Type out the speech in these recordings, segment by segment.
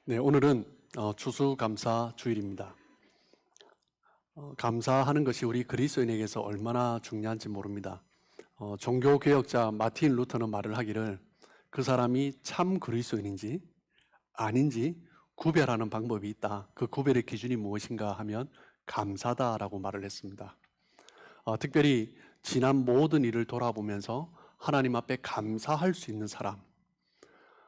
네, 오늘은 추수감사 주일입니다. 감사하는 것이 우리 그리스도인에게서 얼마나 중요한지 모릅니다. 종교개혁자 마틴 루터는 말을 하기를 그 사람이 참 그리스도인인지 아닌지 구별하는 방법이 있다. 그 구별의 기준이 무엇인가 하면 감사다라고 말을 했습니다. 특별히 지난 모든 일을 돌아보면서 하나님 앞에 감사할 수 있는 사람,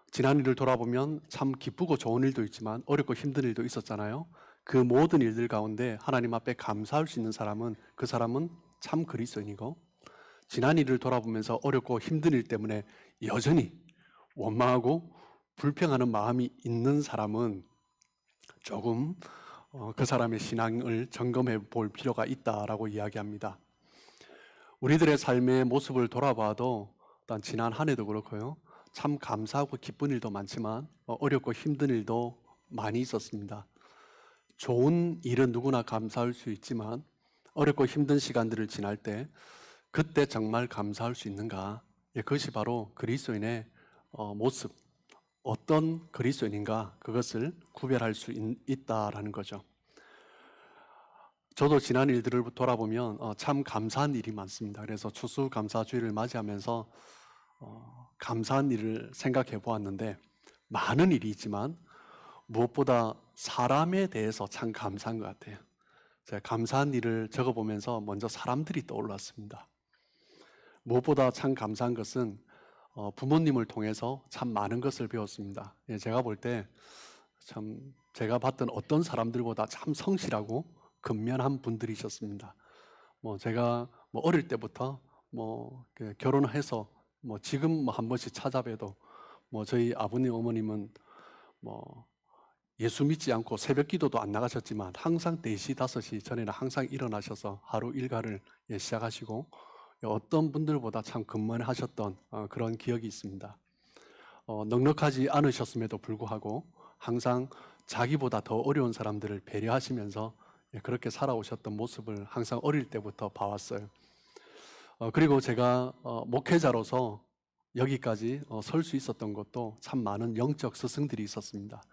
지난 일을 돌아보면 참 기쁘고 좋은 일도 있지만 어렵고 힘든 일도 있었잖아요. 그 모든 일들 가운데 하나님 앞에 감사할 수 있는 사람은 그 사람은 참 그리스도인이고, 지난 일을 돌아보면서 어렵고 힘든 일 때문에 여전히 원망하고 불평하는 마음이 있는 사람은 조금 그 사람의 신앙을 점검해 볼 필요가 있다라고 이야기합니다. 우리들의 삶의 모습을 돌아봐도 일단 지난 한 해도 그렇고요, 참 감사하고 기쁜 일도 많지만 어렵고 힘든 일도 많이 있었습니다. 좋은 일은 누구나 감사할 수 있지만 어렵고 힘든 시간들을 지날 때 그때 정말 감사할 수 있는가? 그것이 바로 그리스도인의 모습, 어떤 그리스도인인가, 그것을 구별할 수 있다라는 거죠. 저도 지난 일들을 돌아보면 참 감사한 일이 많습니다. 그래서 추수감사주일을 맞이하면서 감사한 일을 생각해 보았는데, 많은 일이 있지만 무엇보다 사람에 대해서 참 감사한 것 같아요. 제가 감사한 일을 적어보면서 먼저 사람들이 떠올랐습니다. 무엇보다 참 감사한 것은 부모님을 통해서 참 많은 것을 배웠습니다. 제가 볼 때 참 제가 봤던 어떤 사람들보다 참 성실하고 근면한 분들이셨습니다. 제가 어릴 때부터 결혼해서 지금 한 번씩 찾아뵈도 저희 아버님 어머님은 예수 믿지 않고 새벽 기도도 안 나가셨지만 항상 4시 5시 전에는 항상 일어나셔서 하루 일과를 시작하시고 어떤 분들보다 참 근면하셨던 그런 기억이 있습니다. 넉넉하지 않으셨음에도 불구하고 항상 자기보다 더 어려운 사람들을 배려하시면서 그렇게 살아오셨던 모습을 항상 어릴 때부터 봐왔어요. 그리고 제가 목회자로서 여기까지 설 수 있었던 것도 참 많은 영적 스승들이 있었습니다.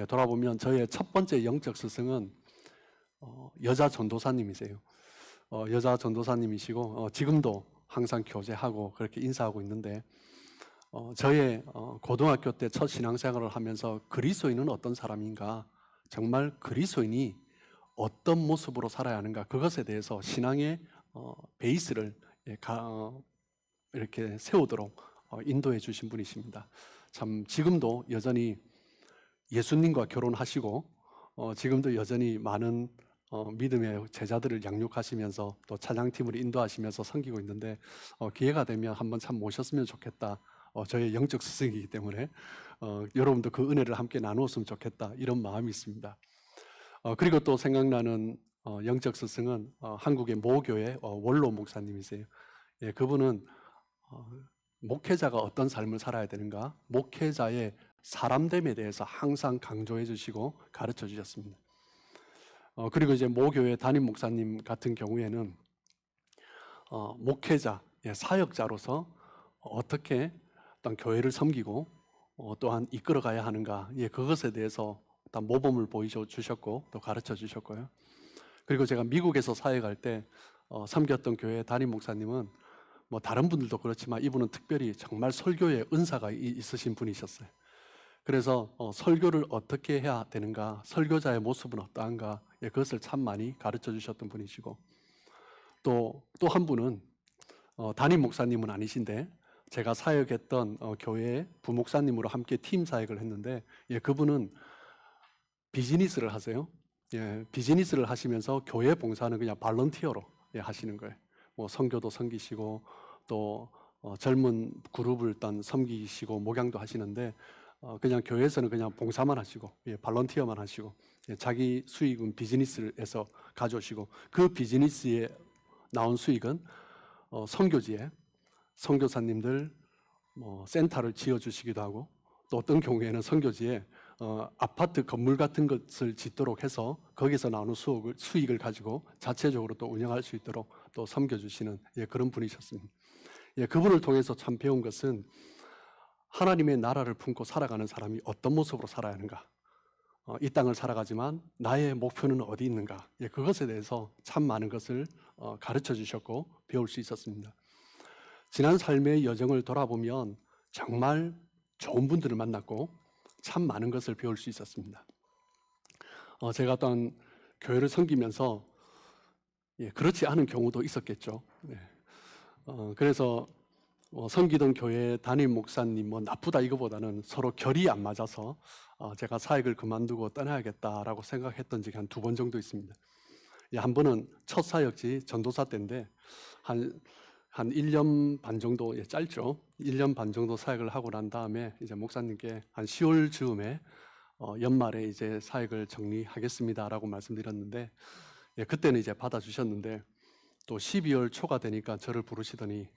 돌아보면 저의 첫 번째 영적 스승은 여자 전도사님이세요. 여자 전도사님이시고 지금도 항상 교제하고 그렇게 인사하고 있는데, 저의 고등학교 때 첫 신앙생활을 하면서 그리스도인은 어떤 사람인가, 정말 그리스도인이 어떤 모습으로 살아야 하는가, 그것에 대해서 신앙의 베이스를 이렇게 세우도록 인도해 주신 분이십니다. 참 지금도 여전히 예수님과 결혼하시고 지금도 여전히 많은 믿음의 제자들을 양육하시면서 또 찬양팀을 인도하시면서 섬기고 있는데, 기회가 되면 한번 참 모셨으면 좋겠다. 저의 영적 스승이기 때문에 여러분도 그 은혜를 함께 나누었으면 좋겠다, 이런 마음이 있습니다. 그리고 또 생각나는 영적 스승은 한국의 모교의 원로 목사님이세요. 그분은 목회자가 어떤 삶을 살아야 되는가, 목회자의 사람됨에 대해서 항상 강조해 주시고 가르쳐 주셨습니다. 그리고 이제 모교회 담임 목사님 같은 경우에는 목회자, 사역자로서 어떻게 어떤 교회를 섬기고 또한 이끌어 가야 하는가, 그것에 대해서 어떤 모범을 보여주셨고 또 가르쳐 주셨고요. 그리고 제가 미국에서 사역할 때 섬겼던 교회 담임 목사님은 다른 분들도 그렇지만 이분은 특별히 정말 설교에 은사가 있으신 분이셨어요. 그래서 설교를 어떻게 해야 되는가, 설교자의 모습은 어떠한가, 그것을 참 많이 가르쳐 주셨던 분이시고, 또 한 분은 담임 목사님은 아니신데 제가 사역했던 교회의 부목사님으로 함께 팀 사역을 했는데, 그분은 비즈니스를 하세요. 비즈니스를 하시면서 교회 봉사는 그냥 발런티어로 하시는 거예요. 선교도 섬기시고 또 젊은 그룹을 일단 섬기시고 목양도 하시는데, 그냥 교회에서는 그냥 봉사만 하시고 발런티어만 하시고 자기 수익은 비즈니스에서 가져오시고, 그 비즈니스에 나온 수익은 선교지에 선교사님들 센터를 지어주시기도 하고, 또 어떤 경우에는 선교지에 아파트 건물 같은 것을 짓도록 해서 거기서 나오는 수익을 가지고 자체적으로 또 운영할 수 있도록 또 섬겨주시는 그런 분이셨습니다. 그분을 통해서 참 배운 것은 하나님의 나라를 품고 살아가는 사람이 어떤 모습으로 살아야 하는가, 이 땅을 살아가지만 나의 목표는 어디 있는가? 예, 그것에 대해서 참 많은 것을 가르쳐 주셨고 배울 수 있었습니다. 지난 삶의 여정을 돌아보면 정말 좋은 분들을 만났고 참 많은 것을 배울 수 있었습니다. 제가 또한 교회를 섬기면서 그렇지 않은 경우도 있었겠죠. 네. 그래서 섬기던 교회 담임 목사님 나쁘다 이거보다는 서로 결이 안 맞아서 제가 사역을 그만두고 떠나야겠다라고 생각했던 적이 한 2번 정도 있습니다. 한 번은 첫 사역지 전도사 때인데 한 1년 반 정도, 짧죠. 1년 반 정도 사역을 하고 난 다음에 이제 목사님께 한 10월 즈음에 연말에 이제 사역을 정리하겠습니다라고 말씀드렸는데 그때는 이제 받아주셨는데 또 12월 초가 되니까 저를 부르시더니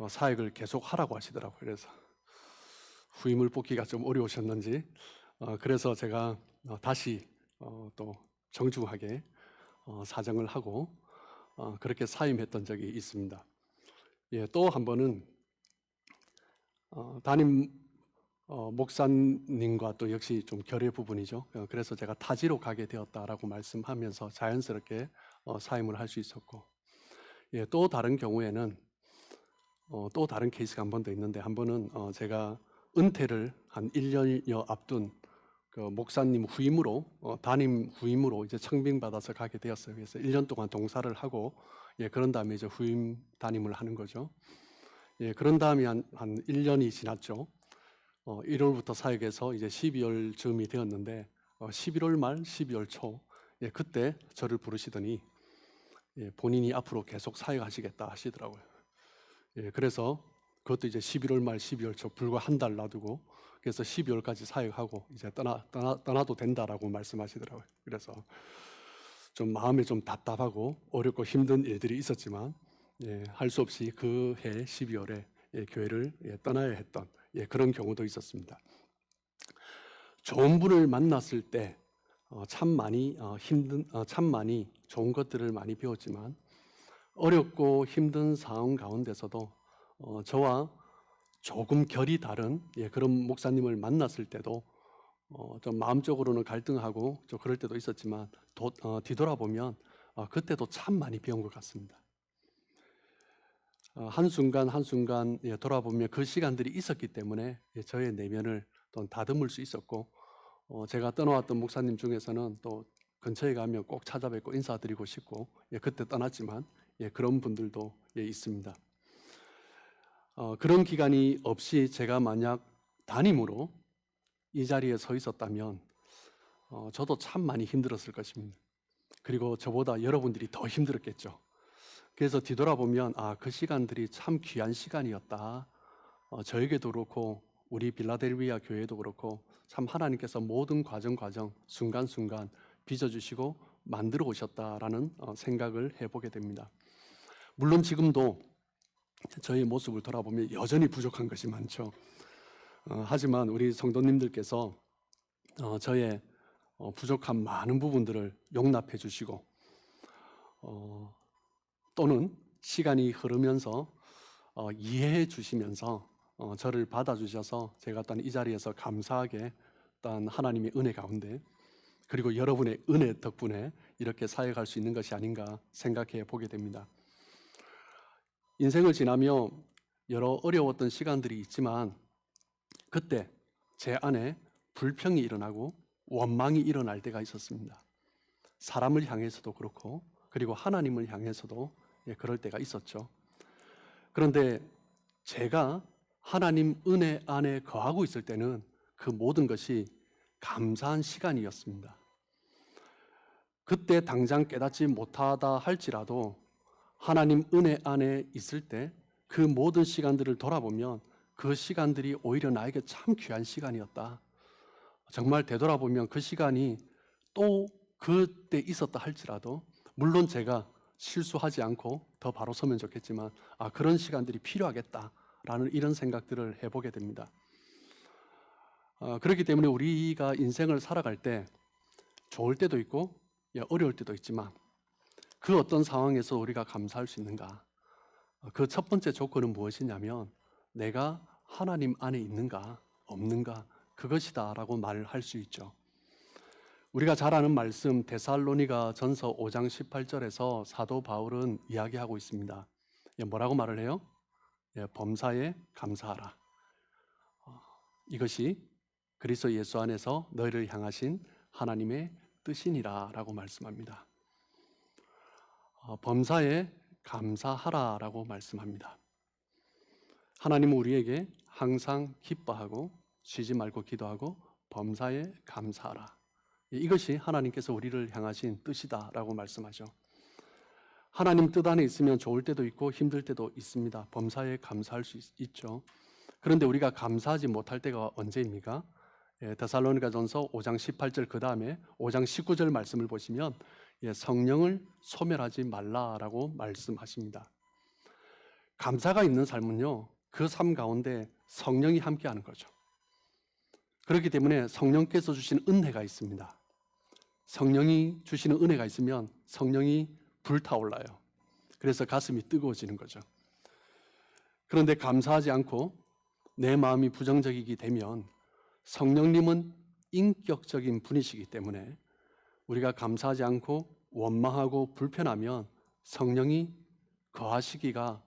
사역을 계속 하라고 하시더라고요. 그래서 후임을 뽑기가 좀 어려우셨는지 그래서 제가 다시 또 정중하게 사정을 하고 그렇게 사임했던 적이 있습니다. 또 한 번은 담임 목사님과 또 역시 좀 결의 부분이죠. 그래서 제가 타지로 가게 되었다라고 말씀하면서 자연스럽게 사임을 할 수 있었고, 또 다른 경우에는 또 다른 케이스가 한 번 더 있는데, 한 번은 제가 은퇴를 한 1년여 앞둔 그 목사님 후임으로 담임 후임으로 이제 청빙받아서 가게 되었어요. 그래서 1년 동안 동사를 하고 그런 다음에 이제 후임 담임을 하는 거죠. 그런 다음에 한 1년이 지났죠. 1월부터 사역해서 이제 12월 즈음이 되었는데 11월 말 12월 초 그때 저를 부르시더니 본인이 앞으로 계속 사역하시겠다 하시더라고요. 그래서 그것도 이제 11월 말 12월 초 불과 한 달 놔두고 그래서 12월까지 사역하고 이제 떠나도 된다라고 말씀하시더라고요. 그래서 좀 마음에 좀 답답하고 어렵고 힘든 일들이 있었지만 할 수 없이 그 해 12월에 교회를 떠나야 했던 그런 경우도 있었습니다. 좋은 분을 만났을 때 참 많이 참 많이 좋은 것들을 많이 배웠지만 어렵고 힘든 상황 가운데서도 저와 조금 결이 다른 그런 목사님을 만났을 때도 좀 마음적으로는 갈등하고 좀 그럴 때도 있었지만 뒤돌아보면 그때도 참 많이 배운 것 같습니다. 한순간 한순간 돌아보면 그 시간들이 있었기 때문에 저의 내면을 또 다듬을 수 있었고 제가 떠나왔던 목사님 중에서는 또 근처에 가면 꼭 찾아뵙고 인사드리고 싶고 그때 떠났지만 그런 분들도 있습니다. 그런 기간이 없이 제가 만약 담임으로 이 자리에 서 있었다면 저도 참 많이 힘들었을 것입니다. 그리고 저보다 여러분들이 더 힘들었겠죠. 그래서 뒤돌아보면 그 시간들이 참 귀한 시간이었다. 저에게도 그렇고 우리 빌라델비아 교회도 그렇고 참 하나님께서 모든 과정 순간순간 빚어주시고 만들어 오셨다라는 생각을 해보게 됩니다. 물론 지금도 저의 모습을 돌아보면 여전히 부족한 것이 많죠. 하지만 우리 성도님들께서 저의 부족한 많은 부분들을 용납해 주시고 또는 시간이 흐르면서 이해해 주시면서 저를 받아주셔서 제가 또한 이 자리에서 감사하게 또한 하나님의 은혜 가운데 그리고 여러분의 은혜 덕분에 이렇게 사역할 수 있는 것이 아닌가 생각해 보게 됩니다. 인생을 지나며 여러 어려웠던 시간들이 있지만 그때 제 안에 불평이 일어나고 원망이 일어날 때가 있었습니다. 사람을 향해서도 그렇고 그리고 하나님을 향해서도 그럴 때가 있었죠. 그런데 제가 하나님 은혜 안에 거하고 있을 때는 그 모든 것이 감사한 시간이었습니다. 그때 당장 깨닫지 못하다 할지라도 하나님 은혜 안에 있을 때 그 모든 시간들을 돌아보면 그 시간들이 오히려 나에게 참 귀한 시간이었다. 정말 되돌아보면 그 시간이 또 그때 있었다 할지라도 물론 제가 실수하지 않고 더 바로 서면 좋겠지만 그런 시간들이 필요하겠다라는 이런 생각들을 해보게 됩니다. 그렇기 때문에 우리가 인생을 살아갈 때 좋을 때도 있고 어려울 때도 있지만 그 어떤 상황에서 우리가 감사할 수 있는가? 그 첫 번째 조건은 무엇이냐면 내가 하나님 안에 있는가 없는가 그것이다 라고 말을 할 수 있죠. 우리가 잘 아는 말씀 데살로니가 전서 5장 18절에서 사도 바울은 이야기하고 있습니다. 뭐라고 말을 해요? 범사에 감사하라. 이것이 그리스도 예수 안에서 너희를 향하신 하나님의 뜻이니라 라고 말씀합니다. 범사에 감사하라라고 말씀합니다. 하나님은 우리에게 항상 기뻐하고 쉬지 말고 기도하고 범사에 감사하라. 이것이 하나님께서 우리를 향하신 뜻이다라고 말씀하죠. 하나님 뜻 안에 있으면 좋을 때도 있고 힘들 때도 있습니다. 범사에 감사할 수 있죠. 그런데 우리가 감사하지 못할 때가 언제입니까? 데살로니가전서 5장 18절 그 다음에 5장 19절 말씀을 보시면 성령을 소멸하지 말라라고 말씀하십니다. 감사가 있는 삶은요, 그 삶 가운데 성령이 함께하는 거죠. 그렇기 때문에 성령께서 주시는 은혜가 있습니다. 성령이 주시는 은혜가 있으면 성령이 불타올라요. 그래서 가슴이 뜨거워지는 거죠. 그런데 감사하지 않고 내 마음이 부정적이게 되면 성령님은 인격적인 분이시기 때문에 우리가 감사하지 않고 원망하고 불편하면 성령이 거하시기가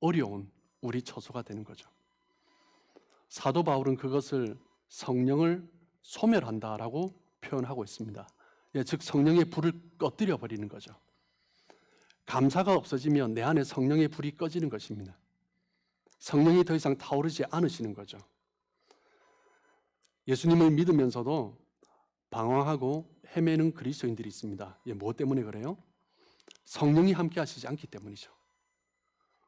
어려운 우리 처소가 되는 거죠. 사도 바울은 그것을 성령을 소멸한다라고 표현하고 있습니다. 즉 성령의 불을 꺼뜨려 버리는 거죠. 감사가 없어지면 내 안에 성령의 불이 꺼지는 것입니다. 성령이 더 이상 타오르지 않으시는 거죠. 예수님을 믿으면서도 방황하고 헤매는 그리스도인들이 있습니다. 무엇 때문에 그래요? 성령이 함께 하시지 않기 때문이죠.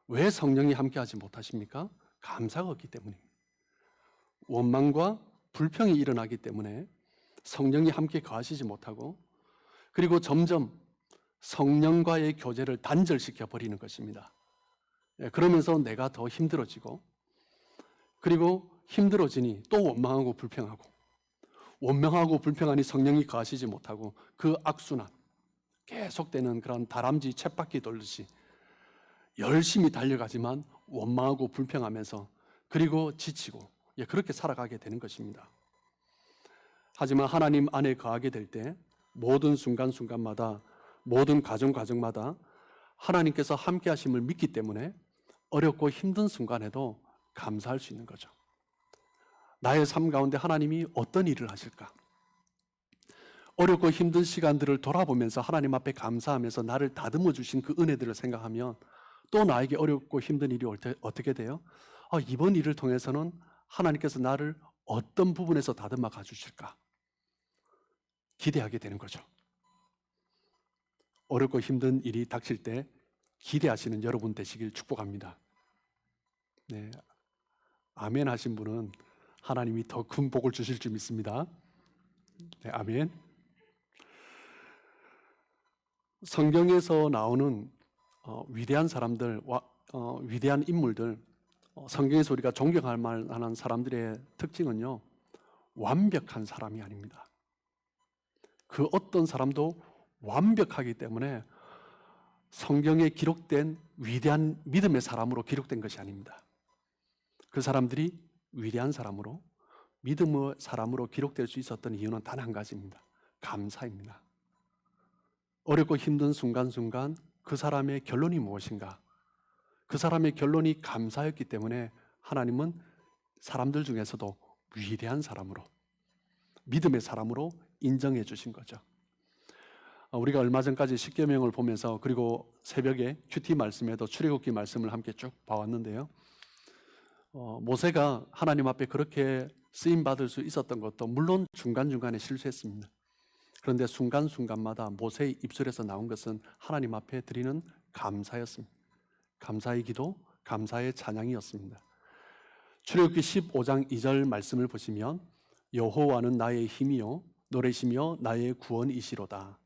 왜 성령이 함께 하지 못하십니까? 감사가 없기 때문입니다. 원망과 불평이 일어나기 때문에 성령이 함께 거하시지 못하고, 그리고 점점 성령과의 교제를 단절시켜 버리는 것입니다. 그러면서 내가 더 힘들어지고, 그리고 힘들어지니 또 원망하고 불평하고, 원망하고 불평하니 성령이 거하시지 못하고, 그 악순환 계속되는 그런 다람쥐 쳇바퀴 돌듯이 열심히 달려가지만 원망하고 불평하면서, 그리고 지치고, 그렇게 살아가게 되는 것입니다. 하지만 하나님 안에 거하게 될 때 모든 순간순간마다, 모든 과정마다 하나님께서 함께 하심을 믿기 때문에 어렵고 힘든 순간에도 감사할 수 있는 거죠. 나의 삶 가운데 하나님이 어떤 일을 하실까? 어렵고 힘든 시간들을 돌아보면서 하나님 앞에 감사하면서 나를 다듬어 주신 그 은혜들을 생각하면 또 나에게 어렵고 힘든 일이 올 때 어떻게 돼요? 이번 일을 통해서는 하나님께서 나를 어떤 부분에서 다듬어 가주실까? 기대하게 되는 거죠. 어렵고 힘든 일이 닥칠 때 기대하시는 여러분 되시길 축복합니다. 네, 아멘 하신 분은 하나님이 더 큰 복을 주실 줄 믿습니다. 네, 아멘. 성경에서 나오는 위대한 사람들, 위대한 인물들, 성경에서 우리가 존경할 만한 사람들의 특징은요, 완벽한 사람이 아닙니다. 그 어떤 사람도 완벽하기 때문에 성경에 기록된 위대한 믿음의 사람으로 기록된 것이 아닙니다. 그 사람들이 위대한 사람으로, 믿음의 사람으로 기록될 수 있었던 이유는 단 한 가지입니다. 감사입니다. 어렵고 힘든 순간순간 그 사람의 결론이 무엇인가? 그 사람의 결론이 감사였기 때문에 하나님은 사람들 중에서도 위대한 사람으로, 믿음의 사람으로 인정해 주신 거죠. 우리가 얼마 전까지 십계명을 보면서, 그리고 새벽에 큐티 말씀에도 출애굽기 말씀을 함께 쭉 봐왔는데요, 모세가 하나님 앞에 그렇게 쓰임받을 수 있었던 것도 물론 중간중간에 실수했습니다. 그런데 순간순간마다 모세의 입술에서 나온 것은 하나님 앞에 드리는 감사였습니다. 감사의 기도, 감사의 찬양이었습니다. 출애굽기 15장 2절 말씀을 보시면 여호와는 나의 힘이요 노래시며 나의 구원이시로다.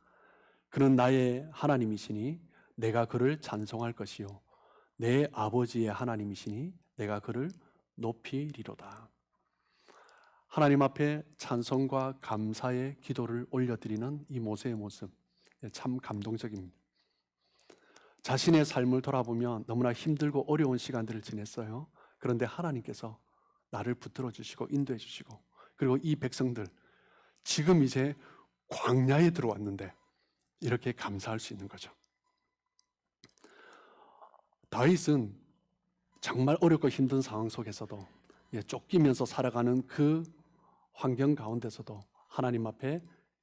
그는 나의 하나님이시니 내가 그를 찬송할 것이요 내 아버지의 하나님이시니 내가 그를 높이리로다. 하나님 앞에 찬송과 감사의 기도를 올려드리는 이 모세의 모습, 참 감동적입니다. 자신의 삶을 돌아보면 너무나 힘들고 어려운 시간들을 지냈어요. 그런데 하나님께서 나를 붙들어 주시고 인도해 주시고, 그리고 이 백성들 지금 이제 광야에 들어왔는데 이렇게 감사할 수 있는 거죠. 다윗은 정말 어렵고 힘든 상황 속에서도 쫓기면서 살아가는 그 환경 가운데서도 하나님 앞에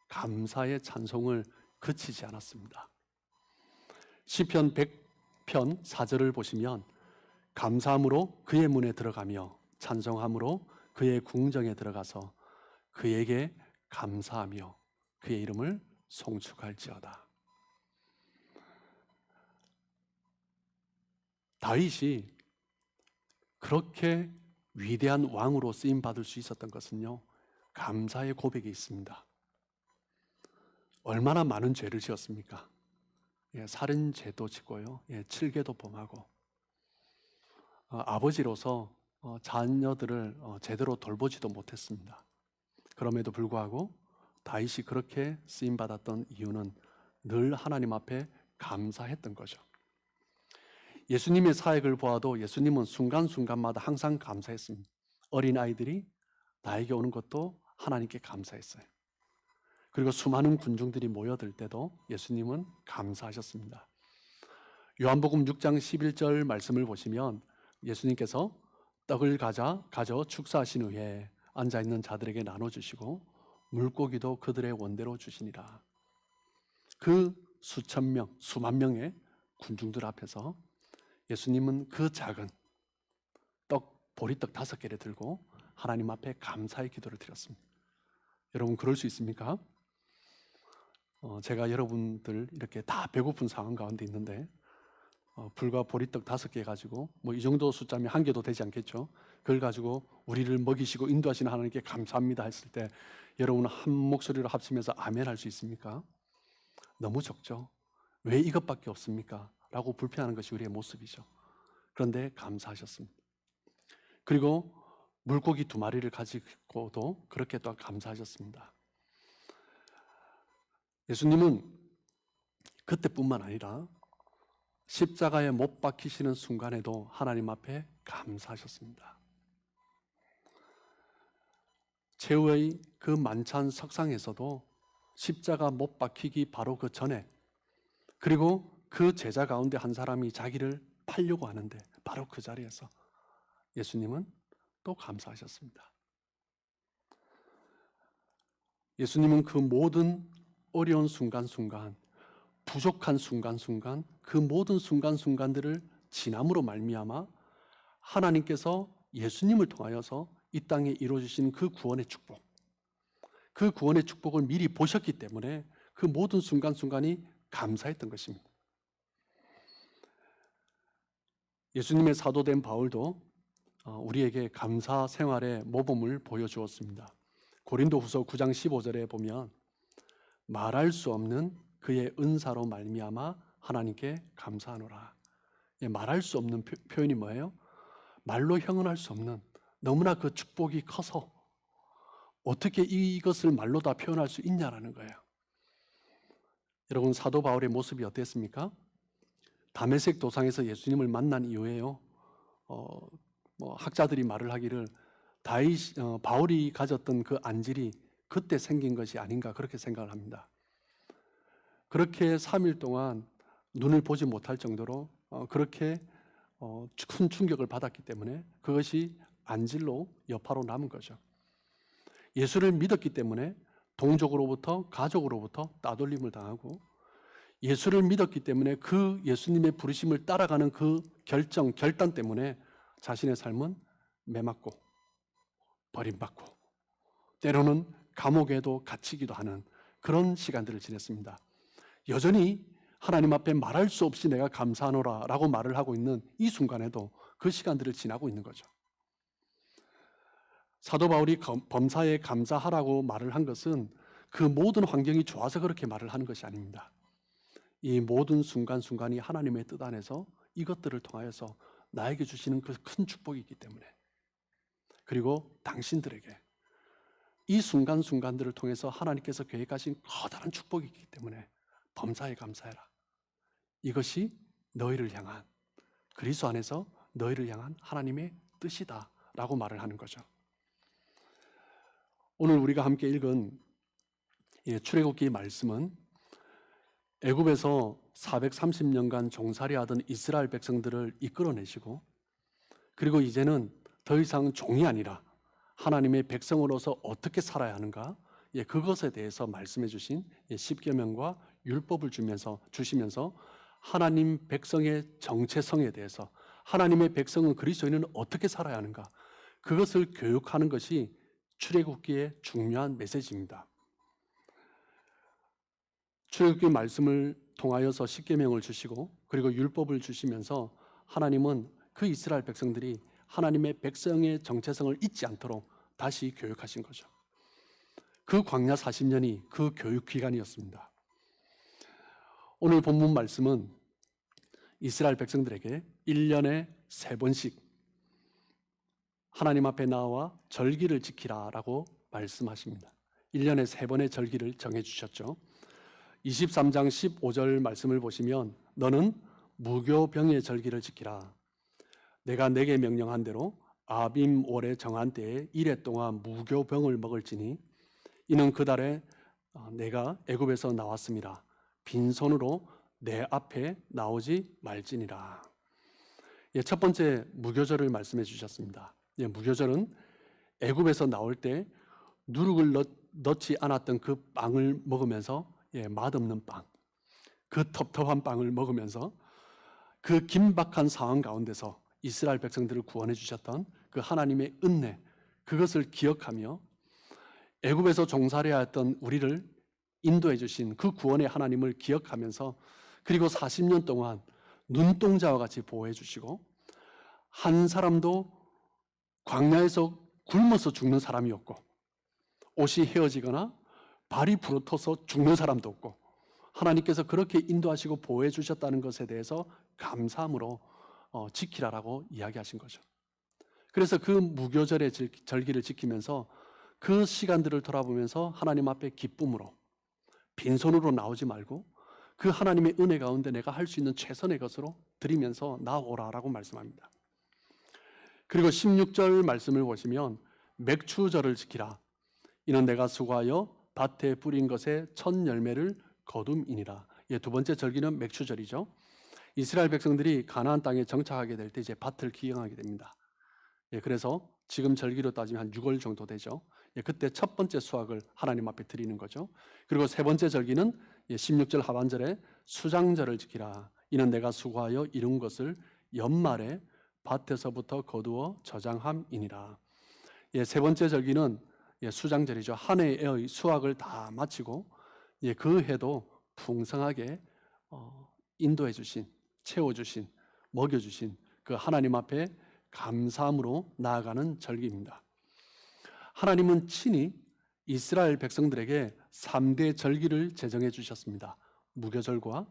감사의 찬송을 그치지 않았습니다. 시편 100편 4절을 보시면 감사함으로 그의 문에 들어가며 찬송함으로 그의 궁정에 들어가서 그에게 감사하며 그의 이름을 송축할지어다. 다윗이 그렇게 위대한 왕으로 쓰임 받을 수 있었던 것은요, 감사의 고백이 있습니다. 얼마나 많은 죄를 지었습니까? 살인죄도 짓고요, 칠계도 범하고, 아버지로서 자녀들을 제대로 돌보지도 못했습니다. 그럼에도 불구하고 다윗이 그렇게 쓰임 받았던 이유는 늘 하나님 앞에 감사했던 거죠. 예수님의 사역을 보아도 예수님은 순간순간마다 항상 감사했습니다. 어린아이들이 나에게 오는 것도 하나님께 감사했어요. 그리고 수많은 군중들이 모여들 때도 예수님은 감사하셨습니다. 요한복음 6장 11절 말씀을 보시면 예수님께서 떡을 가져 축사하신 후에 앉아있는 자들에게 나눠주시고 물고기도 그들의 원대로 주시니라. 그 수천 명, 수만 명의 군중들 앞에서 예수님은 그 작은 보리떡 5개를 들고 하나님 앞에 감사의 기도를 드렸습니다. 여러분 그럴 수 있습니까? 제가 여러분들 이렇게 다 배고픈 상황 가운데 있는데 불과 보리떡 5개 가지고 이 정도 숫자면 한 개도 되지 않겠죠? 그걸 가지고 우리를 먹이시고 인도하시는 하나님께 감사합니다 했을 때 여러분은 한 목소리로 합치면서 아멘 할 수 있습니까? 너무 적죠? 왜 이것밖에 없습니까? 라고 불평하는 것이 우리의 모습이죠. 그런데 감사하셨습니다. 그리고 물고기 2마리를 가지고도 그렇게 또 감사하셨습니다. 예수님은 그때뿐만 아니라 십자가에 못 박히시는 순간에도 하나님 앞에 감사하셨습니다. 최후의 그 만찬 석상에서도 십자가 못 박히기 바로 그 전에, 그리고 그 제자 가운데 한 사람이 자기를 팔려고 하는데 바로 그 자리에서 예수님은 또 감사하셨습니다. 예수님은 그 모든 어려운 순간순간, 부족한 순간순간, 그 모든 순간순간들을 지남으로 말미암아 하나님께서 예수님을 통하여서 이 땅에 이루어주신 그 구원의 축복, 그 구원의 축복을 미리 보셨기 때문에 그 모든 순간순간이 감사했던 것입니다. 예수님의 사도된 바울도 우리에게 감사 생활의 모범을 보여주었습니다. 고린도후서 9장 15절에 보면 말할 수 없는 그의 은사로 말미암아 하나님께 감사하노라. 말할 수 없는 표현이 뭐예요? 말로 형언할 수 없는, 너무나 그 축복이 커서 어떻게 이것을 말로 다 표현할 수 있냐라는 거예요. 여러분 사도 바울의 모습이 어땠습니까? 다메섹 도상에서 예수님을 만난 이후에요. 학자들이 말을 하기를 바울이 가졌던 그 안질이 그때 생긴 것이 아닌가 그렇게 생각을 합니다. 그렇게 3일 동안 눈을 보지 못할 정도로 그렇게 큰 충격을 받았기 때문에 그것이 안질로 여파로 남은 거죠. 예수를 믿었기 때문에 동족으로부터 가족으로부터 따돌림을 당하고, 예수를 믿었기 때문에 그 예수님의 부르심을 따라가는 그 결단 때문에 자신의 삶은 매맞고 버림받고 때로는 감옥에도 갇히기도 하는 그런 시간들을 지냈습니다. 여전히 하나님 앞에 말할 수 없이 내가 감사하노라 라고 말을 하고 있는 이 순간에도 그 시간들을 지나고 있는 거죠. 사도 바울이 범사에 감사하라고 말을 한 것은 그 모든 환경이 좋아서 그렇게 말을 하는 것이 아닙니다. 이 모든 순간순간이 하나님의 뜻 안에서 이것들을 통하여서 나에게 주시는 그 큰 축복이 있기 때문에, 그리고 당신들에게 이 순간순간들을 통해서 하나님께서 계획하신 커다란 축복이 있기 때문에 범사에 감사해라. 이것이 너희를 향한, 그리스도 안에서 너희를 향한 하나님의 뜻이다 라고 말을 하는 거죠. 오늘 우리가 함께 읽은 출애굽기 말씀은 애굽에서 430년간 종살이하던 이스라엘 백성들을 이끌어내시고, 그리고 이제는 더 이상 종이 아니라 하나님의 백성으로서 어떻게 살아야 하는가, 그것에 대해서 말씀해 주신 십계명과 율법을 주시면서 하나님 백성의 정체성에 대해서, 하나님의 백성은 그리스도인은 어떻게 살아야 하는가, 그것을 교육하는 것이 출애굽기의 중요한 메시지입니다. 출애굽기 말씀을 통하여서 십계명을 주시고 그리고 율법을 주시면서 하나님은 그 이스라엘 백성들이 하나님의 백성의 정체성을 잊지 않도록 다시 교육하신 거죠. 그 광야 40년이 그 교육 기간이었습니다. 오늘 본문 말씀은 이스라엘 백성들에게 1년에 3번씩 하나님 앞에 나와 절기를 지키라라고 말씀하십니다. 1년에 3번의 절기를 정해주셨죠. 23장 15절 말씀을 보시면 너는 무교병의 절기를 지키라. 내가 내게 명령한 대로 아빔 월에 정한 때에 1회 동안 무교병을 먹을지니 이는 그 달에 내가 애굽에서 나왔습니다. 빈손으로 내 앞에 나오지 말지니라. 첫 번째 무교절을 말씀해 주셨습니다. 무교절은 애굽에서 나올 때 누룩을 넣지 않았던 그 빵을 먹으면서 맛없는 빵, 그 텁텁한 빵을 먹으면서 그 긴박한 상황 가운데서 이스라엘 백성들을 구원해 주셨던 그 하나님의 은혜, 그것을 기억하며 애굽에서 종살이하였던 우리를 인도해 주신 그 구원의 하나님을 기억하면서, 그리고 40년 동안 눈동자와 같이 보호해 주시고 한 사람도 광야에서 굶어서 죽는 사람이 없고 옷이 헤어지거나 발이 부러져서 죽는 사람도 없고 하나님께서 그렇게 인도하시고 보호해 주셨다는 것에 대해서 감사함으로 지키라라고 이야기하신 거죠. 그래서 그 무교절의 절기를 지키면서 그 시간들을 돌아보면서 하나님 앞에 기쁨으로 빈손으로 나오지 말고 그 하나님의 은혜 가운데 내가 할 수 있는 최선의 것으로 드리면서 나오라라고 말씀합니다. 그리고 16절 말씀을 보시면 맥추절을 지키라. 이는 내가 수고하여 밭에 뿌린 것의 첫 열매를 거둠이니라. 두 번째 절기는 맥추절이죠. 이스라엘 백성들이 가나안 땅에 정착하게 될 때 이제 밭을 기경하게 됩니다. 그래서 지금 절기로 따지면 한 6월 정도 되죠. 그때 첫 번째 수확을 하나님 앞에 드리는 거죠. 그리고 세 번째 절기는 16절 하반절에 수장절을 지키라. 이는 내가 수고하여 이룬 것을 연말에 밭에서부터 거두어 저장함이니라. 세 번째 절기는 수장절이죠. 한 해의 수확을 다 마치고 그 해도 풍성하게 인도해 주신, 채워주신, 먹여주신 그 하나님 앞에 감사함으로 나아가는 절기입니다. 하나님은 친히 이스라엘 백성들에게 3대 절기를 제정해 주셨습니다. 무교절과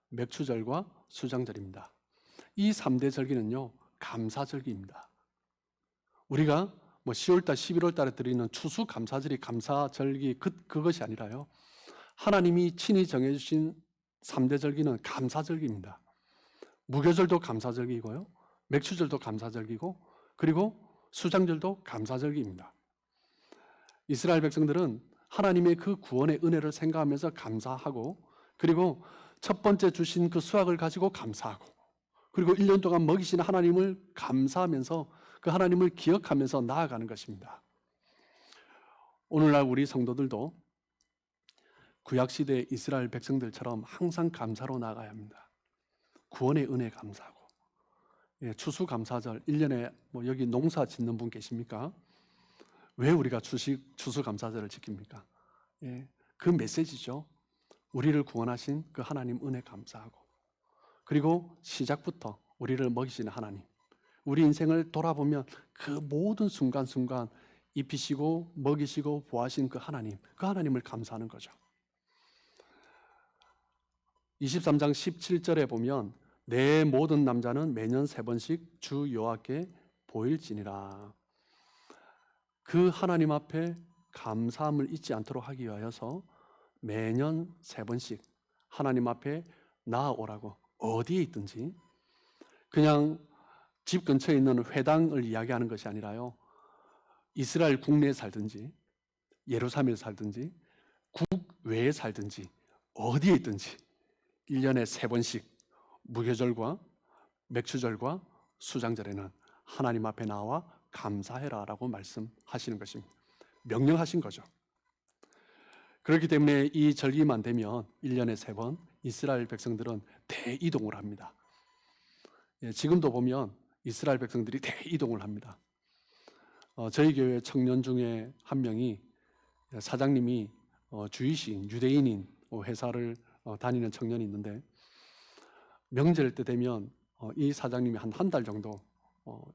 맥추절과 수장절입니다. 이 3대 절기는요, 감사절기입니다. 우리가 10월달, 11월달에 드리는 추수감사절이 감사절기 그것이 아니라요, 하나님이 친히 정해주신 3대 절기는 감사절기입니다. 무교절도 감사절기고요, 맥추절도 감사절기고, 그리고 수장절도 감사절기입니다. 이스라엘 백성들은 하나님의 그 구원의 은혜를 생각하면서 감사하고, 그리고 첫 번째 주신 그 수확을 가지고 감사하고, 그리고 1년 동안 먹이신 하나님을 감사하면서 그 하나님을 기억하면서 나아가는 것입니다. 오늘날 우리 성도들도 구약시대 이스라엘 백성들처럼 항상 감사로 나아가야 합니다. 구원의 은혜 감사하고, 추수감사절, 1년에 여기 농사 짓는 분 계십니까? 왜 우리가 추수감사절을 지킵니까? 그 메시지죠. 우리를 구원하신 그 하나님 은혜 감사하고, 그리고 시작부터 우리를 먹이시는 하나님, 우리 인생을 돌아보면 그 모든 순간순간 입히시고 먹이시고 보호하신 그 하나님을 감사하는 거죠. 23장 17절에 보면 내 모든 남자는 매년 3번씩 주 여호와께 보일지니라. 그 하나님 앞에 감사함을 잊지 않도록 하기 위하여서 매년 3번씩 하나님 앞에 나아오라고, 어디에 있든지, 그냥 집 근처에 있는 회당을 이야기하는 것이 아니라요, 이스라엘 국내에 살든지 예루살렘에 살든지 국외에 살든지 어디에 있든지 1년에 3번씩 무교절과 맥추절과 수장절에는 하나님 앞에 나와 감사해라라고 말씀하시는 것입니다. 명령하신 거죠. 그렇기 때문에 이 절기만 되면 1년에 3번 이스라엘 백성들은 대이동을 합니다. 지금도 보면 이스라엘 백성들이 대이동을 합니다. 저희 교회 청년 중에 한 명이 사장님이 주이시인 유대인인 회사를 다니는 청년이 있는데 명절 때 되면 이 사장님이 한 달 정도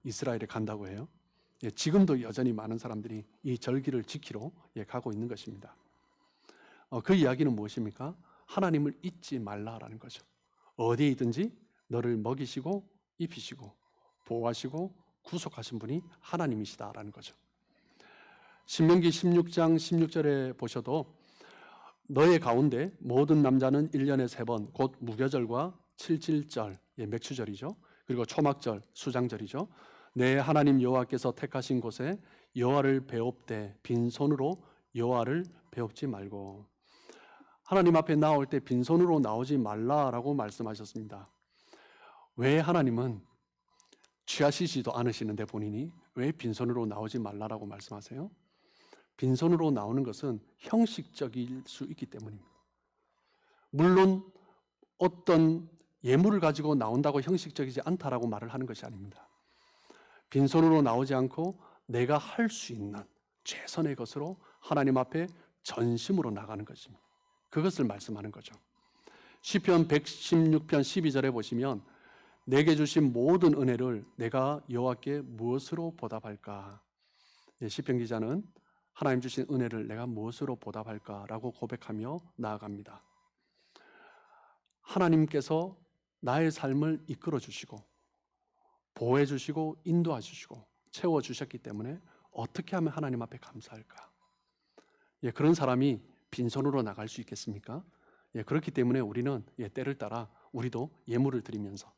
이스라엘에 간다고 해요. 지금도 여전히 많은 사람들이 이 절기를 지키러 가고 있는 것입니다. 그 이야기는 무엇입니까? 하나님을 잊지 말라라는 거죠. 어디에 있든지 너를 먹이시고 입히시고 보호하시고 구속하신 분이 하나님이시다라는 거죠. 신명기 16장 16절에 보셔도 너의 가운데 모든 남자는 1년에 3번 곧 무교절과 칠칠절, 맥추절이죠. 그리고 초막절, 수장절이죠. 내 하나님 여호와께서 택하신 곳에 여호와를 배웁되 빈손으로 여호와를 배웁지 말고. 하나님 앞에 나올 때 빈손으로 나오지 말라라고 말씀하셨습니다. 왜 하나님은 취하시지도 않으시는데 본인이 왜 빈손으로 나오지 말라라고 말씀하세요? 빈손으로 나오는 것은 형식적일 수 있기 때문입니다. 물론 어떤 예물을 가지고 나온다고 형식적이지 않다라고 말을 하는 것이 아닙니다. 빈손으로 나오지 않고 내가 할 수 있는 최선의 것으로 하나님 앞에 전심으로 나가는 것입니다. 그것을 말씀하는 거죠. 시편 116편 12절에 보시면 내게 주신 모든 은혜를 내가 여호와께 무엇으로 보답할까? 시편 기자는 하나님 주신 은혜를 내가 무엇으로 보답할까라고 고백하며 나아갑니다. 하나님께서 나의 삶을 이끌어 주시고 보호해 주시고 인도해 주시고 채워 주셨기 때문에 어떻게 하면 하나님 앞에 감사할까? 그런 사람이 빈손으로 나갈 수 있겠습니까? 그렇기 때문에 우리는 때를 따라 우리도 예물을 드리면서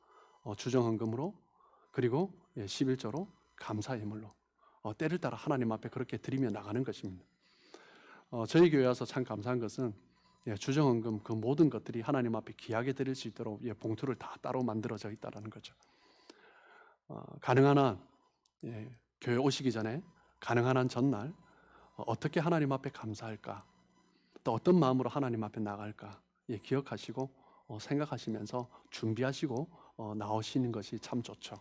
주정헌금으로 그리고 11조로 감사 예물로 때를 따라 하나님 앞에 그렇게 드리며 나가는 것입니다. 저희 교회 와서 참 감사한 것은 주정헌금 그 모든 것들이 하나님 앞에 귀하게 드릴 수 있도록 봉투를 다 따로 만들어져 있다는 거죠. 가능한 한 교회 오시기 전에 가능한 한 전날 어떻게 하나님 앞에 감사할까, 또 어떤 마음으로 하나님 앞에 나갈까 기억하시고 생각하시면서 준비하시고 나오시는 것이 참 좋죠.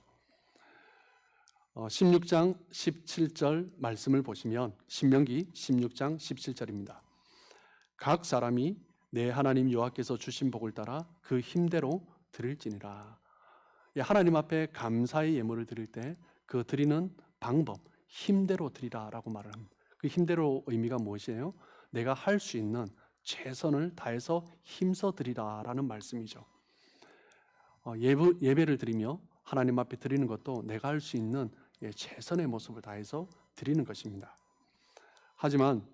16장 17절 말씀을 보시면 신명기 16장 17절입니다. 각 사람이 내 하나님 여호와께서 주신 복을 따라 그 힘대로 드릴지니라. 하나님 앞에 감사의 예물을 드릴 때 그 드리는 방법, 힘대로 드리라라고 말을 합니다. 그 힘대로 의미가 무엇이에요? 내가 할 수 있는 최선을 다해서 힘써 드리라라는 말씀이죠. 예배를 드리며 하나님 앞에 드리는 것도 내가 할 수 있는 최선의 모습을 다해서 드리는 것입니다. 하지만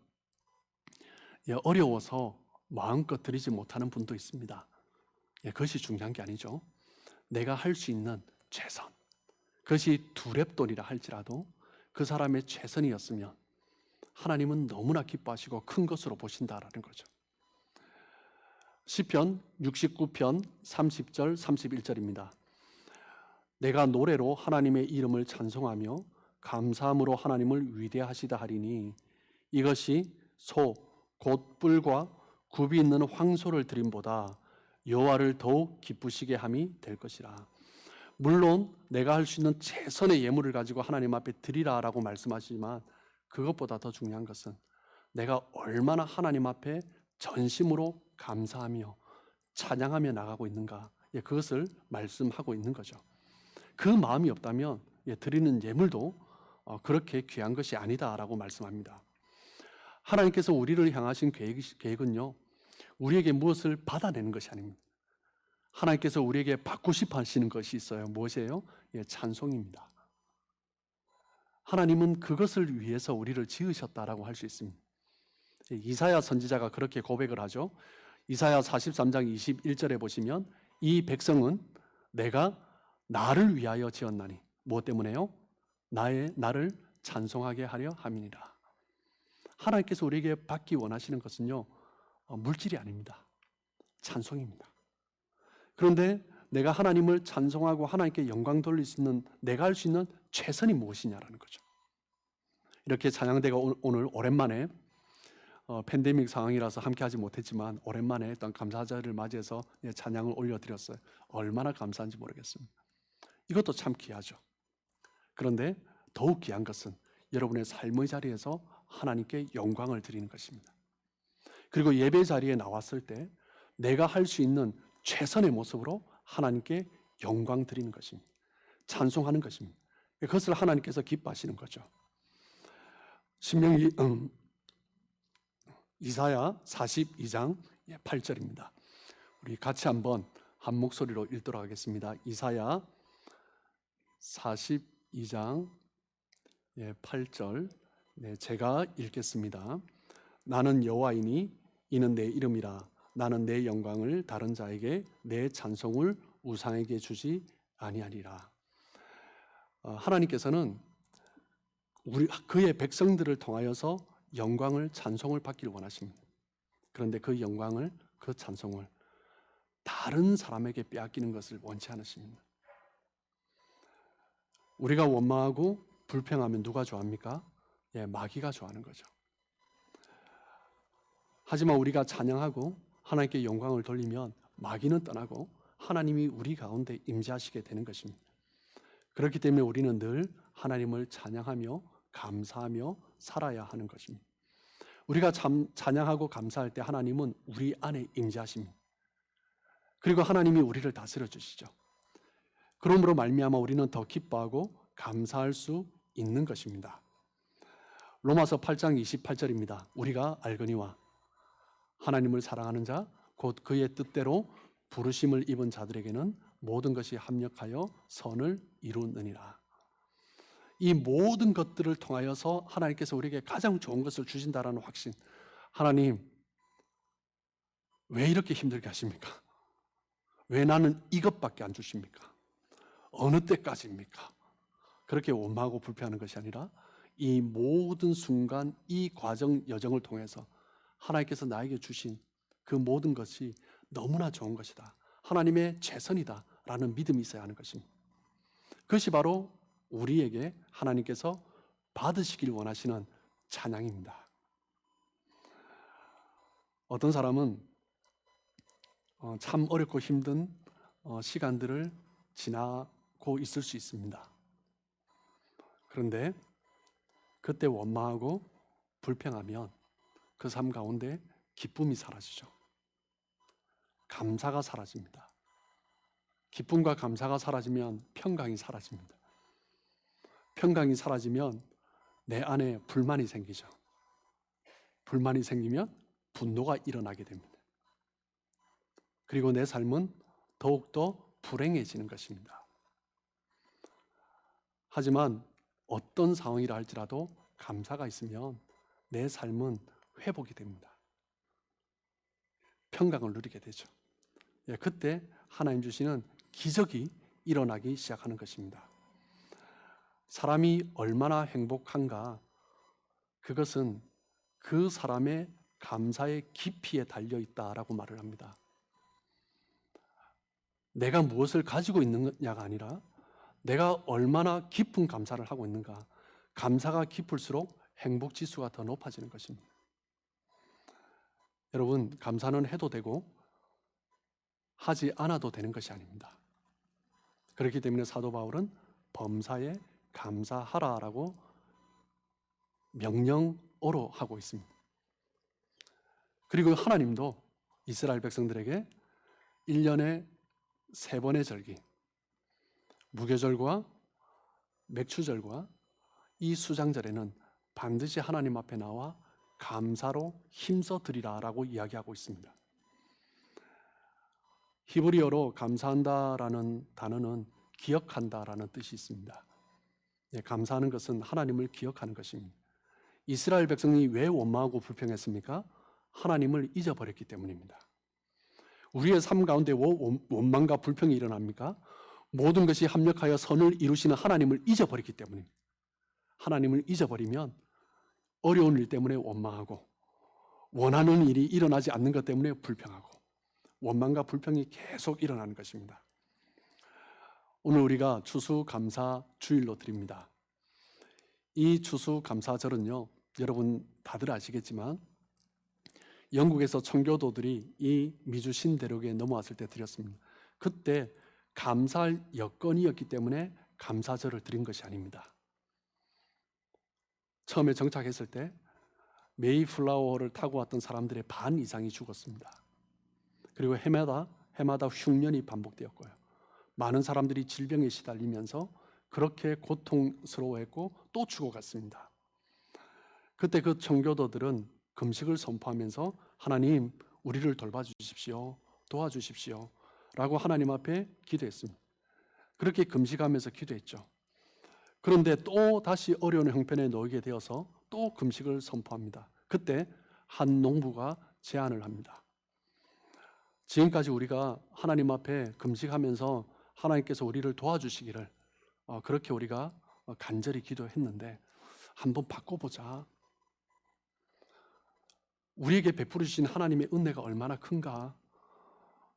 어려워서 마음껏 드리지 못하는 분도 있습니다. 그것이 중요한 게 아니죠. 내가 할 수 있는 최선, 그것이 두렙돈이라 할지라도 그 사람의 최선이었으면 하나님은 너무나 기뻐하시고 큰 것으로 보신다라는 거죠. 시편 69편 30절 31절입니다. 내가 노래로 하나님의 이름을 찬송하며 감사함으로 하나님을 위대하시다 하리니 이것이 소 곧 뿔과 굽이 있는 황소를 드림보다 여호와를 더욱 기쁘시게 함이 될 것이라. 물론 내가 할 수 있는 최선의 예물을 가지고 하나님 앞에 드리라라고 말씀하시지만 그것보다 더 중요한 것은 내가 얼마나 하나님 앞에 전심으로 감사하며 찬양하며 나가고 있는가, 그것을 말씀하고 있는 거죠. 그 마음이 없다면 드리는 예물도 그렇게 귀한 것이 아니다라고 말씀합니다. 하나님께서 우리를 향하신 계획은요, 우리에게 무엇을 받아내는 것이 아닙니다. 하나님께서 우리에게 받고 싶어 하시는 것이 있어요. 무엇이에요? 찬송입니다. 하나님은 그것을 위해서 우리를 지으셨다라고 할 수 있습니다. 이사야 선지자가 그렇게 고백을 하죠. 이사야 43장 21절에 보시면 이 백성은 내가 나를 위하여 지었나니 무엇 때문에요? 나를 찬송하게 하려 함이니라. 하나님께서 우리에게 받기 원하시는 것은요, 물질이 아닙니다. 찬송입니다. 그런데 내가 하나님을 찬송하고 하나님께 영광 돌릴 수 있는, 내가 할 수 있는 최선이 무엇이냐라는 거죠. 이렇게 찬양대가 오늘 오랜만에 팬데믹 상황이라서 함께하지 못했지만 오랜만에 어떤 감사절을 맞이해서 찬양을 올려드렸어요. 얼마나 감사한지 모르겠습니다. 이것도 참 귀하죠. 그런데 더욱 귀한 것은 여러분의 삶의 자리에서 하나님께 영광을 드리는 것입니다. 그리고 예배 자리에 나왔을 때 내가 할 수 있는 최선의 모습으로 하나님께 영광 드리는 것입니다. 찬송하는 것입니다. 그것을 하나님께서 기뻐하시는 거죠. 신명기 이사야 42장 8절입니다. 우리 같이 한번 한 목소리로 읽도록 하겠습니다. 이사야 42장 8절 제가 읽겠습니다. 나는 여호와이니 이는 내 이름이라. 나는 내 영광을 다른 자에게, 내 찬송을 우상에게 주지 아니하리라. 하나님께서는 그의 백성들을 통하여서 영광을, 찬송을 받기를 원하십니다. 그런데 그 영광을, 그 찬송을 다른 사람에게 빼앗기는 것을 원치 않으십니다. 우리가 원망하고 불평하면 누가 좋아합니까? 마귀가 좋아하는 거죠. 하지만 우리가 찬양하고 하나님께 영광을 돌리면 마귀는 떠나고 하나님이 우리 가운데 임재하시게 되는 것입니다. 그렇기 때문에 우리는 늘 하나님을 찬양하며 감사하며 살아야 하는 것입니다. 우리가 찬양하고 감사할 때 하나님은 우리 안에 임재하십니다. 그리고 하나님이 우리를 다스려 주시죠. 그러므로 말미암아 우리는 더 기뻐하고 감사할 수 있는 것입니다. 로마서 8장 28절입니다. 우리가 알거니와 하나님을 사랑하는 자 곧 그의 뜻대로 부르심을 입은 자들에게는 모든 것이 합력하여 선을 이루느니라. 이 모든 것들을 통하여서 하나님께서 우리에게 가장 좋은 것을 주신다라는 확신. 하나님, 왜 이렇게 힘들게 하십니까? 왜 나는 이것밖에 안 주십니까? 어느 때까지입니까? 그렇게 원망하고 불평하는 것이 아니라 이 모든 순간, 이 과정, 여정을 통해서 하나님께서 나에게 주신 그 모든 것이 너무나 좋은 것이다. 하나님의 최선이다 라는 믿음이 있어야 하는 것입니다. 그것이 바로 우리에게 하나님께서 받으시길 원하시는 찬양입니다. 어떤 사람은 참 어렵고 힘든 시간들을 지나고 있을 수 있습니다. 그런데 그때 원망하고 불평하면 그 삶 가운데 기쁨이 사라지죠. 감사가 사라집니다. 기쁨과 감사가 사라지면 평강이 사라집니다. 평강이 사라지면 내 안에 불만이 생기죠. 불만이 생기면 분노가 일어나게 됩니다. 그리고 내 삶은 더욱더 불행해지는 것입니다. 하지만 어떤 상황이라 할지라도 감사가 있으면 내 삶은 회복이 됩니다. 평강을 누리게 되죠. 그때 하나님 주시는 기적이 일어나기 시작하는 것입니다. 사람이 얼마나 행복한가, 그것은 그 사람의 감사의 깊이에 달려 있다라고 말을 합니다. 내가 무엇을 가지고 있느냐가 아니라 내가 얼마나 깊은 감사를 하고 있는가. 감사가 깊을수록 행복 지수가 더 높아지는 것입니다. 여러분, 감사는 해도 되고 하지 않아도 되는 것이 아닙니다. 그렇기 때문에 사도 바울은 범사에 감사하라라고 명령어로 하고 있습니다. 그리고 하나님도 이스라엘 백성들에게 1년에 3번의 절기, 무교절과 맥추절과 이 수장절에는 반드시 하나님 앞에 나와 감사로 힘써 드리라라고 이야기하고 있습니다. 히브리어로 감사한다라는 단어는 기억한다라는 뜻이 있습니다. 감사하는 것은 하나님을 기억하는 것입니다. 이스라엘 백성이 왜 원망하고 불평했습니까? 하나님을 잊어버렸기 때문입니다. 우리의 삶 가운데 원망과 불평이 일어납니까? 모든 것이 합력하여 선을 이루시는 하나님을 잊어버렸기 때문입니다. 하나님을 잊어버리면 어려운 일 때문에 원망하고 원하는 일이 일어나지 않는 것 때문에 불평하고 원망과 불평이 계속 일어나는 것입니다. 오늘 우리가 추수감사 주일로 드립니다. 이 추수감사절은요, 여러분 다들 아시겠지만 영국에서 청교도들이 이 미주 신대륙에 넘어왔을 때 드렸습니다. 그때 감사할 여건이었기 때문에 감사절을 드린 것이 아닙니다. 처음에 정착했을 때 메이플라워를 타고 왔던 사람들의 반 이상이 죽었습니다. 그리고 해마다 흉년이 반복되었고요. 많은 사람들이 질병에 시달리면서 그렇게 고통스러워했고 또 죽어갔습니다. 그때 그 청교도들은 금식을 선포하면서 하나님, 우리를 돌봐주십시오, 도와주십시오 라고 하나님 앞에 기도했습니다. 그렇게 금식하면서 기도했죠. 그런데 또 다시 어려운 형편에 놓이게 되어서 또 금식을 선포합니다. 그때 한 농부가 제안을 합니다. 지금까지 우리가 하나님 앞에 금식하면서 하나님께서 우리를 도와주시기를 그렇게 우리가 간절히 기도했는데 한번 바꿔보자. 우리에게 베풀어 주신 하나님의 은혜가 얼마나 큰가.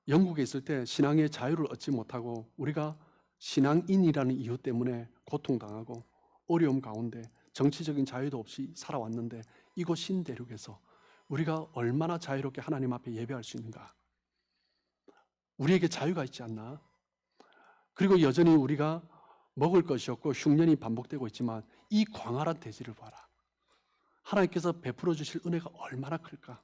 영국에 있을 때 신앙의 자유를 얻지 못하고 우리가 신앙인이라는 이유 때문에 고통당하고 어려움 가운데 정치적인 자유도 없이 살아왔는데 이곳 신대륙에서 우리가 얼마나 자유롭게 하나님 앞에 예배할 수 있는가. 우리에게 자유가 있지 않나. 그리고 여전히 우리가 먹을 것이 없고 흉년이 반복되고 있지만 이 광활한 대지를 봐라. 하나님께서 베풀어 주실 은혜가 얼마나 클까.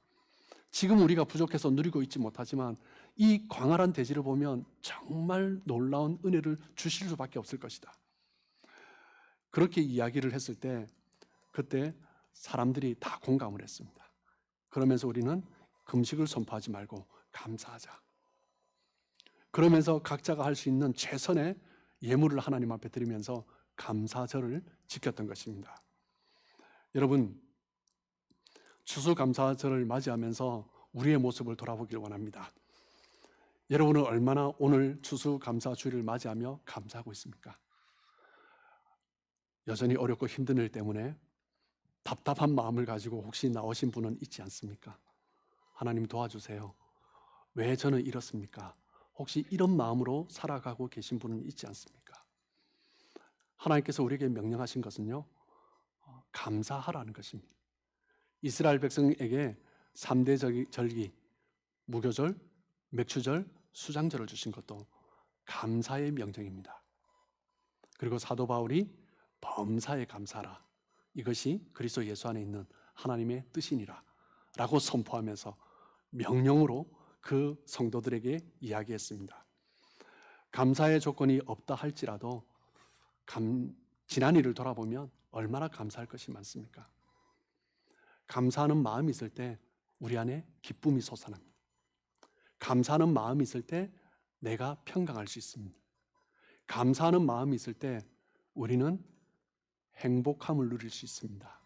지금 우리가 부족해서 누리고 있지 못하지만 이 광활한 대지를 보면 정말 놀라운 은혜를 주실 수밖에 없을 것이다. 그렇게 이야기를 했을 때 그때 사람들이 다 공감을 했습니다. 그러면서 우리는 금식을 선포하지 말고 감사하자. 그러면서 각자가 할 수 있는 최선의 예물을 하나님 앞에 드리면서 감사절을 지켰던 것입니다. 여러분, 추수감사절을 맞이하면서 우리의 모습을 돌아보길 원합니다. 여러분은 얼마나 오늘 추수감사주일을 맞이하며 감사하고 있습니까? 여전히 어렵고 힘든 일 때문에 답답한 마음을 가지고 혹시 나오신 분은 있지 않습니까? 하나님 도와주세요. 왜 저는 이렇습니까? 혹시 이런 마음으로 살아가고 계신 분은 있지 않습니까? 하나님께서 우리에게 명령하신 것은요, 감사하라는 것입니다. 이스라엘 백성에게 3대 절기, 무교절, 맥추절, 수장절을 주신 것도 감사의 명령입니다. 그리고 사도 바울이 범사에 감사하라. 이것이 그리스도 예수 안에 있는 하나님의 뜻이니라 라고 선포하면서 명령으로 그 성도들에게 이야기했습니다. 감사의 조건이 없다 할지라도 지난 일을 돌아보면 얼마나 감사할 것이 많습니까? 감사하는 마음이 있을 때 우리 안에 기쁨이 솟아납니다. 감사하는 마음이 있을 때 내가 평강할 수 있습니다. 감사하는 마음이 있을 때 우리는 행복함을 누릴 수 있습니다.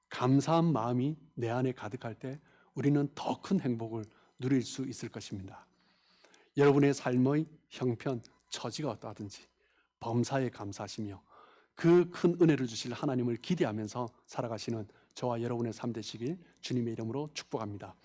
감사한 마음이 내 안에 가득할 때 우리는 더 큰 행복을 누릴 수 있을 것입니다. 여러분의 삶의 형편, 처지가 어떠하든지 범사에 감사하시며 그 큰 은혜를 주실 하나님을 기대하면서 살아가시는 저와 여러분의 삶 되시길 주님의 이름으로 축복합니다.